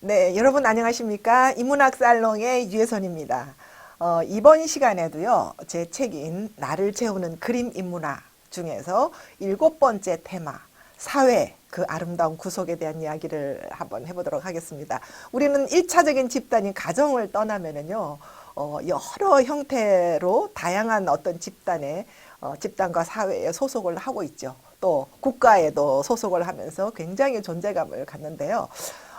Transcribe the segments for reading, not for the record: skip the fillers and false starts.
네, 여러분 안녕하십니까? 인문학 살롱의 유혜선입니다. 이번 시간에도요, 제 책인 나를 채우는 그림 인문학 중에서 7번째 테마, 사회, 그 아름다운 구속에 대한 이야기를 한번 해보도록 하겠습니다. 우리는 1차적인 집단인 가정을 떠나면은요, 여러 형태로 다양한 어떤 집단과 사회에 소속을 하고 있죠. 또 국가에도 소속을 하면서 굉장히 존재감을 갖는데요.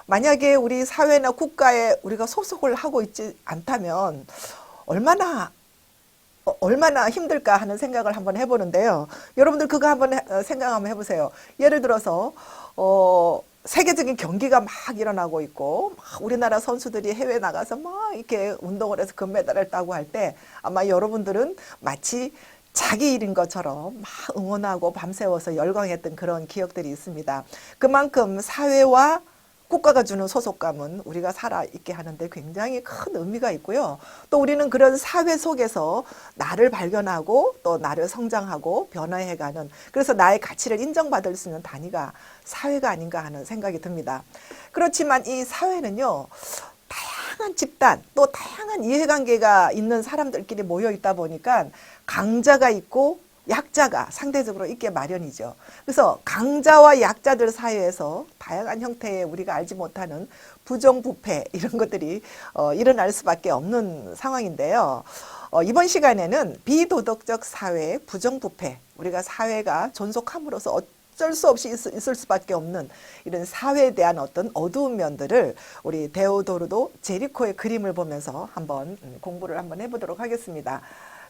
만약에 우리 사회나 국가에 우리가 소속을 하고 있지 않다면 얼마나 힘들까 하는 생각을 한번 해보는데요. 여러분들 그거 한번 생각 한번 해보세요. 예를 들어서 세계적인 경기가 막 일어나고 있고 막 우리나라 선수들이 해외 나가서 막 이렇게 운동을 해서 금메달을 따고 할 때 아마 여러분들은 마치 자기 일인 것처럼 막 응원하고 밤새워서 열광했던 그런 기억들이 있습니다. 그만큼 사회와 국가가 주는 소속감은 우리가 살아있게 하는데 굉장히 큰 의미가 있고요. 또 우리는 그런 사회 속에서 나를 발견하고 또 나를 성장하고 변화해가는, 그래서 나의 가치를 인정받을 수 있는 단위가 사회가 아닌가 하는 생각이 듭니다. 그렇지만 이 사회는요, 다양한 집단 또 다양한 이해관계가 있는 사람들끼리 모여 있다 보니까 강자가 있고 약자가 상대적으로 있게 마련이죠. 그래서 강자와 약자들 사이에서 다양한 형태의 우리가 알지 못하는 부정부패 이런 것들이 일어날 수밖에 없는 상황인데요. 이번 시간에는 비도덕적 사회의 부정부패, 우리가 사회가 존속함으로써 어쩔 수 없이 있을 수밖에 없는 이런 사회에 대한 어떤 어두운 면들을 우리 데오도르도 제리코의 그림을 보면서 한번 공부를 한번 해보도록 하겠습니다.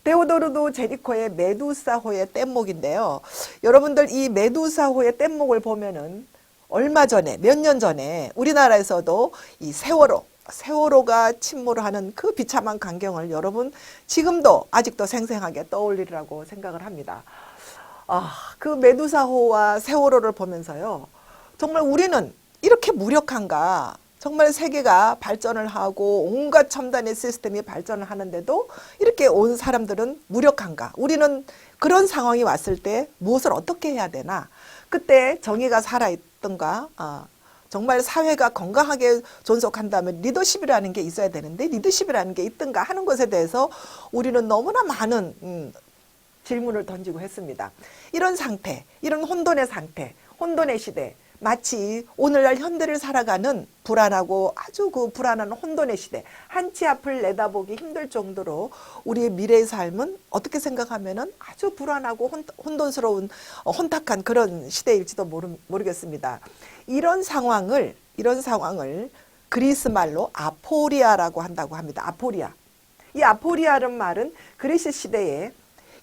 데오도르도 제리코의 메두사호의 뗏목인데요. 여러분들 이 메두사호의 뗏목을 보면은 얼마 전에, 몇 년 전에 우리나라에서도 이 세월호가 침몰하는 그 비참한 광경을 여러분 지금도 아직도 생생하게 떠올리리라고 생각을 합니다. 그 메두사호와 세월호를 보면서요, 정말 우리는 이렇게 무력한가? 정말 세계가 발전을 하고 온갖 첨단의 시스템이 발전을 하는데도 이렇게 온 사람들은 무력한가? 우리는 그런 상황이 왔을 때 무엇을 어떻게 해야 되나? 그때 정의가 살아있던가? 정말 사회가 건강하게 존속한다면 리더십이라는 게 있어야 되는데 리더십이라는 게 있던가 하는 것에 대해서 우리는 너무나 많은 질문을 던지고 했습니다. 이런 상태, 이런 혼돈의 상태, 혼돈의 시대, 마치 오늘날 현대를 살아가는 불안하고 아주 그 불안한 혼돈의 시대, 한치 앞을 내다보기 힘들 정도로 우리의 미래의 삶은 어떻게 생각하면은 아주 불안하고 혼돈스러운 혼탁한 그런 시대일지도 모르겠습니다. 이런 상황을 그리스 말로 아포리아라고 한다고 합니다. 아포리아. 이 아포리아라는 말은 그리스 시대에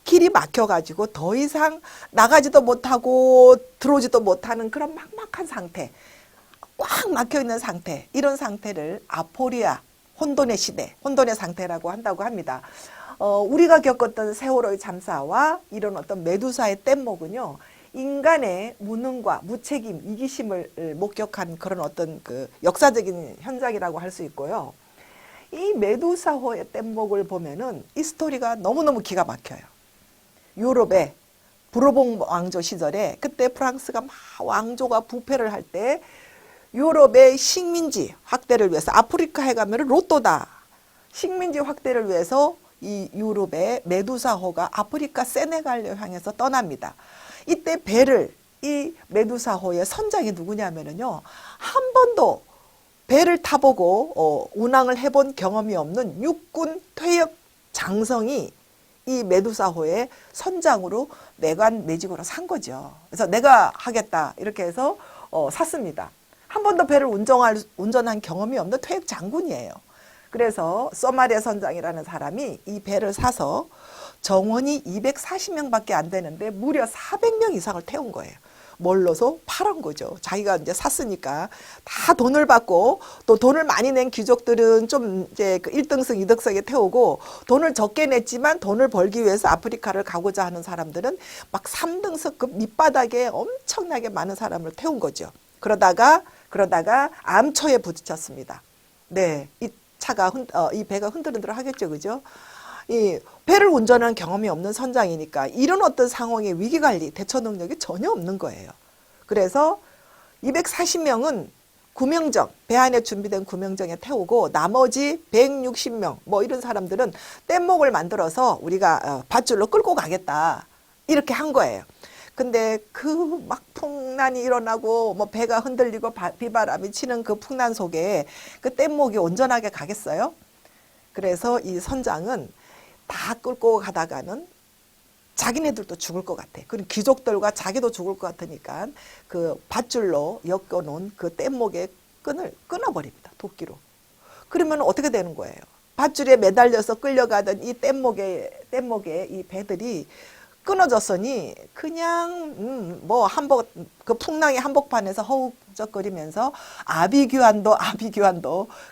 길이 막혀가지고 더 이상 나가지도 못하고 들어오지도 못하는 그런 막막한 상태, 꽉 막혀있는 상태, 이런 상태를 아포리아, 혼돈의 시대, 혼돈의 상태라고 한다고 합니다. 우리가 겪었던 세월호의 참사와 이런 어떤 메두사의 뗏목은요, 인간의 무능과 무책임, 이기심을 목격한 그런 어떤 그 역사적인 현장이라고 할 수 있고요. 이 메두사호의 뗏목을 보면은 이 스토리가 너무너무 기가 막혀요. 유럽의 부르봉 왕조 시절에 그때 프랑스가 막 왕조가 부패를 할 때 유럽의 식민지 확대를 위해서, 아프리카에 가면 로또다. 식민지 확대를 위해서 이 유럽의 메두사호가 아프리카 세네갈을 향해서 떠납니다. 이때 이 메두사호의 선장이 누구냐면요, 한 번도 배를 타보고 운항을 해본 경험이 없는 육군 퇴역 장성이 이 메두사호의 선장으로 매직으로 산 거죠. 그래서 내가 하겠다 이렇게 해서 샀습니다. 한 번도 배를 운전한 경험이 없는 퇴역 장군이에요. 그래서 소마리아 선장이라는 사람이 이 배를 사서 정원이 240명밖에 안 되는데 무려 400명 이상을 태운 거예요. 뭘로서 팔은 거죠. 자기가 이제 샀으니까 다 돈을 받고, 또 돈을 많이 낸 귀족들은 좀 이제 그 1등석, 2등석에 태우고, 돈을 적게 냈지만 돈을 벌기 위해서 아프리카를 가고자 하는 사람들은 막 3등석 그 밑바닥에 엄청나게 많은 사람을 태운 거죠. 그러다가 암초에 부딪혔습니다. 네, 이 차가 이 배가 흔들흔들 하겠죠, 그죠? 이 배를 운전하는 경험이 없는 선장이니까 이런 어떤 상황의 위기 관리 대처 능력이 전혀 없는 거예요. 그래서 240명은 구명정, 배 안에 준비된 구명정에 태우고 나머지 160명 뭐 이런 사람들은 뗏목을 만들어서 우리가 밧줄로 끌고 가겠다 이렇게 한 거예요. 근데 그 막 풍란이 일어나고 뭐 배가 흔들리고 비바람이 치는 그 풍란 속에 그 뗏목이 온전하게 가겠어요? 그래서 이 선장은 다 끌고 가다가는 자기네들도 죽을 것 같아. 그리고 귀족들과 자기도 죽을 것 같으니까 그 밧줄로 엮어놓은 그 뗏목의 끈을 끊어버립니다. 도끼로. 그러면 어떻게 되는 거예요? 밧줄에 매달려서 끌려가던 이 뗏목의 이 배들이 끊어졌으니 그냥 뭐 한복 그 풍랑의 한복판에서 허우적거리면서 아비규환도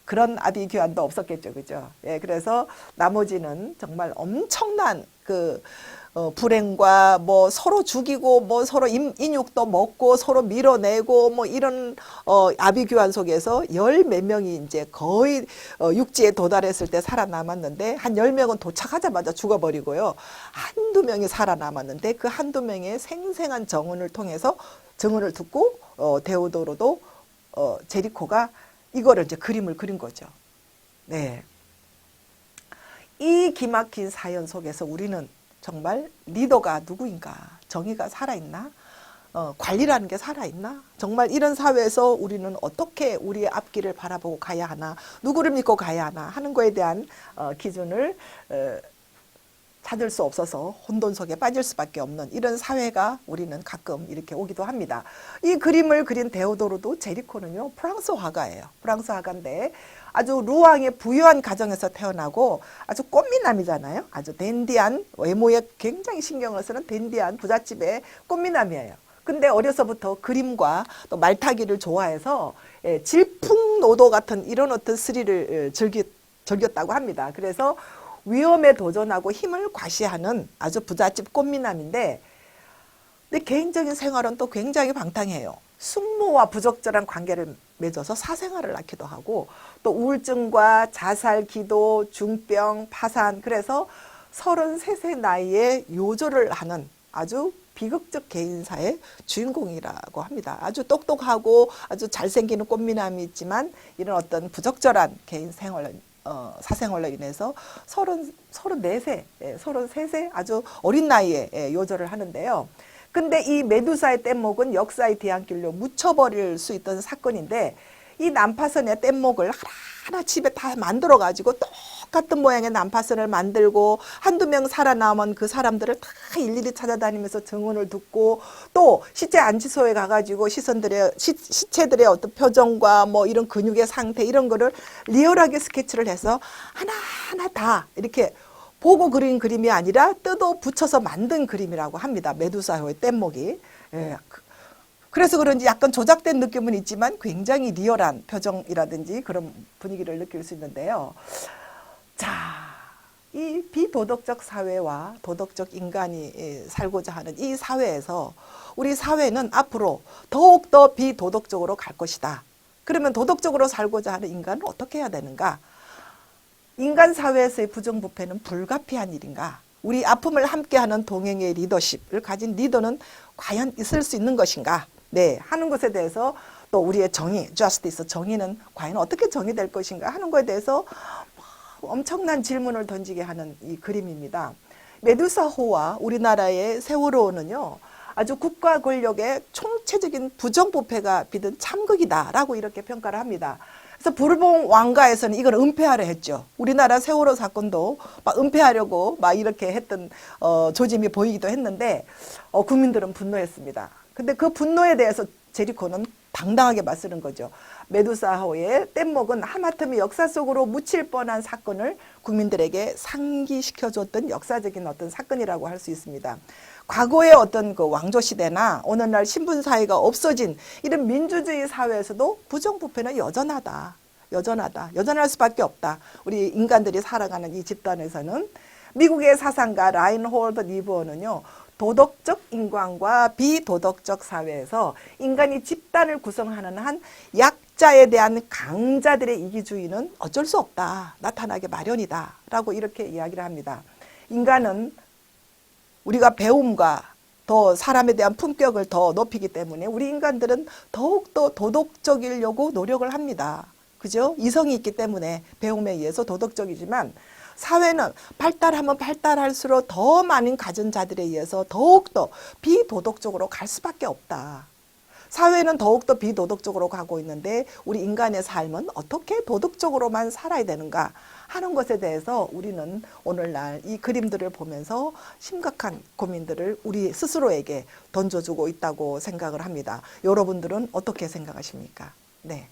그런 아비규환도 없었겠죠, 그죠? 예, 그래서 나머지는 정말 엄청난 그 불행과 뭐 서로 죽이고 뭐 서로 인육도 먹고 서로 밀어내고 뭐 이런 아비규환 속에서 열 몇 명이 이제 거의 육지에 도달했을 때 살아남았는데 한 10명은 도착하자마자 죽어버리고요. 한두 명이 살아남았는데 그 한두 명의 생생한 정언을 통해서 정언을 듣고 데오도로도 제리코가 이거를 이제 그림을 그린 거죠. 네. 이 기막힌 사연 속에서 우리는 정말 리더가 누구인가? 정의가 살아있나? 관리라는 게 살아있나? 정말 이런 사회에서 우리는 어떻게 우리의 앞길을 바라보고 가야 하나? 누구를 믿고 가야 하나? 하는 거에 대한 기준을 찾을 수 없어서 혼돈 속에 빠질 수밖에 없는 이런 사회가 우리는 가끔 이렇게 오기도 합니다. 이 그림을 그린 데오도르도 제리코는요, 프랑스 화가예요. 프랑스 화가인데 아주 루앙의 부유한 가정에서 태어나고 아주 꽃미남이잖아요. 아주 댄디한 외모에 굉장히 신경을 쓰는 댄디한 부잣집의 꽃미남이에요. 근데 어려서부터 그림과 또 말타기를 좋아해서 질풍노도 같은 이런 어떤 스릴을 즐겼다고 합니다. 그래서 위험에 도전하고 힘을 과시하는 아주 부잣집 꽃미남인데 근데 개인적인 생활은 또 굉장히 방탕해요. 숙모와 부적절한 관계를 맺어서 사생활을 낳기도 하고 또 우울증과 자살, 기도, 중병, 파산 그래서 33세 나이에 요절을 하는 아주 비극적 개인사의 주인공이라고 합니다. 아주 똑똑하고 아주 잘생기는 꽃미남이 있지만 이런 어떤 부적절한 개인 생활 사생활로 인해서 34세, 33세 아주 어린 나이에 요절을 하는데요. 근데 이 메두사의 뗏목은 역사의 뒤안길로 묻혀버릴 수 있던 사건인데 이 난파선의 뗏목을 하나하나 집에 다 만들어 가지고 똑같은 모양의 난파선을 만들고 한두 명 살아남은 그 사람들을 다 일일이 찾아다니면서 증언을 듣고 또 시체 안치소에 가가지고 시체들의 어떤 표정과 뭐 이런 근육의 상태 이런 거를 리얼하게 스케치를 해서 하나하나 다 이렇게 보고 그린 그림이 아니라 뜯어 붙여서 만든 그림이라고 합니다. 메두사의 뗏목이. 예. 그래서 그런지 약간 조작된 느낌은 있지만 굉장히 리얼한 표정이라든지 그런 분위기를 느낄 수 있는데요. 자, 이 비도덕적 사회와 도덕적 인간이 살고자 하는 이 사회에서 우리 사회는 앞으로 더욱더 비도덕적으로 갈 것이다. 그러면 도덕적으로 살고자 하는 인간은 어떻게 해야 되는가? 인간 사회에서의 부정부패는 불가피한 일인가? 우리 아픔을 함께하는 동행의 리더십을 가진 리더는 과연 있을 수 있는 것인가? 네, 하는 것에 대해서 또 우리의 정의, justice, 정의는 과연 어떻게 정의될 것인가 하는 것에 대해서 엄청난 질문을 던지게 하는 이 그림입니다. 메두사호와 우리나라의 세월호는요, 아주 국가 권력의 총체적인 부정부패가 빚은 참극이다라고 이렇게 평가를 합니다. 그래서 부르봉 왕가에서는 이걸 은폐하려 했죠. 우리나라 세월호 사건도 막 은폐하려고 막 이렇게 했던 조짐이 보이기도 했는데 국민들은 분노했습니다. 근데 그 분노에 대해서 제리코는 당당하게 맞서는 거죠. 메두사호의 뗏목은 하마터면 역사 속으로 묻힐 뻔한 사건을 국민들에게 상기시켜줬던 역사적인 어떤 사건이라고 할 수 있습니다. 과거의 어떤 그 왕조 시대나 오늘날 신분 사회가 없어진 이런 민주주의 사회에서도 부정부패는 여전하다. 여전할 수밖에 없다. 우리 인간들이 살아가는 이 집단에서는 미국의 사상가 라인홀드 니버는요. 도덕적 인간과 비도덕적 사회에서 인간이 집단을 구성하는 한 약 약자에 대한 강자들의 이기주의는 어쩔 수 없다. 나타나게 마련이다. 라고 이렇게 이야기를 합니다. 인간은 우리가 배움과 더 사람에 대한 품격을 더 높이기 때문에 우리 인간들은 더욱더 도덕적이려고 노력을 합니다. 그죠? 이성이 있기 때문에 배움에 의해서 도덕적이지만 사회는 발달하면 발달할수록 더 많은 가진 자들에 의해서 더욱더 비도덕적으로 갈 수밖에 없다. 사회는 더욱더 비도덕적으로 가고 있는데 우리 인간의 삶은 어떻게 도덕적으로만 살아야 되는가 하는 것에 대해서 우리는 오늘날 이 그림들을 보면서 심각한 고민들을 우리 스스로에게 던져주고 있다고 생각을 합니다. 여러분들은 어떻게 생각하십니까? 네.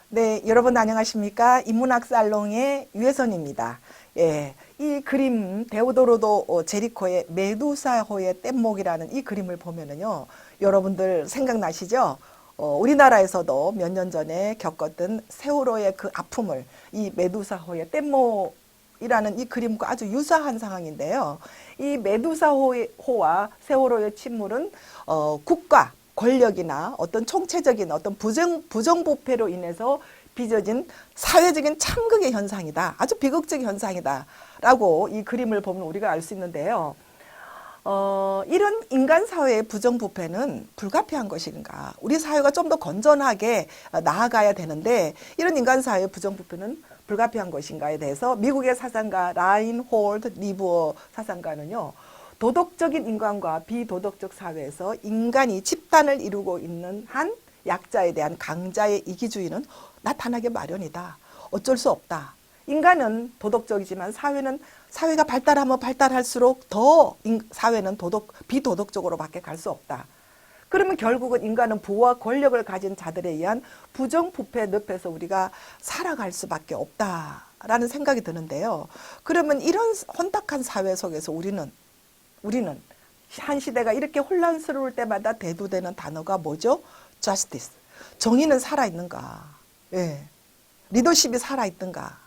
네, 여러분 안녕하십니까? 인문학 살롱의 유혜선입니다. 예, 이 그림 데오도로도 제리코의 메두사호의 뗏목이라는 이 그림을 보면은요, 여러분들 생각나시죠? 우리나라에서도 몇 년 전에 겪었던 세월호의 그 아픔을 이 메두사호의 뗏목이라는 이 그림과 아주 유사한 상황인데요. 이 메두사호와 세월호의 침몰은 국가 권력이나 어떤 총체적인 어떤 부정부패로 인해서 빚어진 사회적인 참극의 현상이다. 아주 비극적인 현상이다. 라고 이 그림을 보면 우리가 알 수 있는데요. 이런 인간 사회의 부정부패는 불가피한 것인가? 우리 사회가 좀 더 건전하게 나아가야 되는데 이런 인간 사회의 부정부패는 불가피한 것인가에 대해서 미국의 사상가 라인홀드 리브어 사상가는요. 도덕적인 인간과 비도덕적 사회에서 인간이 집단을 이루고 있는 한 약자에 대한 강자의 이기주의는 나타나게 마련이다. 어쩔 수 없다. 인간은 도덕적이지만 사회가 발달하면 발달할수록 더 사회는 비도덕적으로밖에 갈 수 없다. 그러면 결국은 인간은 부와 권력을 가진 자들에 의한 부정부패 늪에서 우리가 살아갈 수밖에 없다라는 생각이 드는데요. 그러면 이런 혼탁한 사회 속에서 우리는 한 시대가 이렇게 혼란스러울 때마다 대두되는 단어가 뭐죠? justice. 정의는 살아있는가? 예. 리더십이 살아있던가?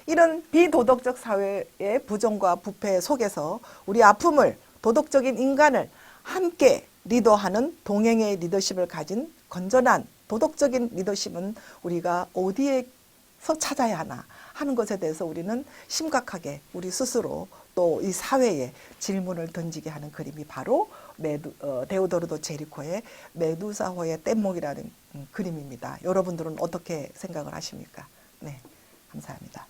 이런 비도덕적 사회의 부정과 부패 속에서 우리 아픔을 도덕적인 인간을 함께 리더하는 동행의 리더십을 가진 건전한 도덕적인 리더십은 우리가 어디에서 찾아야 하나 하는 것에 대해서 우리는 심각하게 우리 스스로 또 이 사회에 질문을 던지게 하는 그림이 바로 데오도르도 제리코의 메두사호의 뗏목이라는 그림입니다. 여러분들은 어떻게 생각을 하십니까? 네, 감사합니다.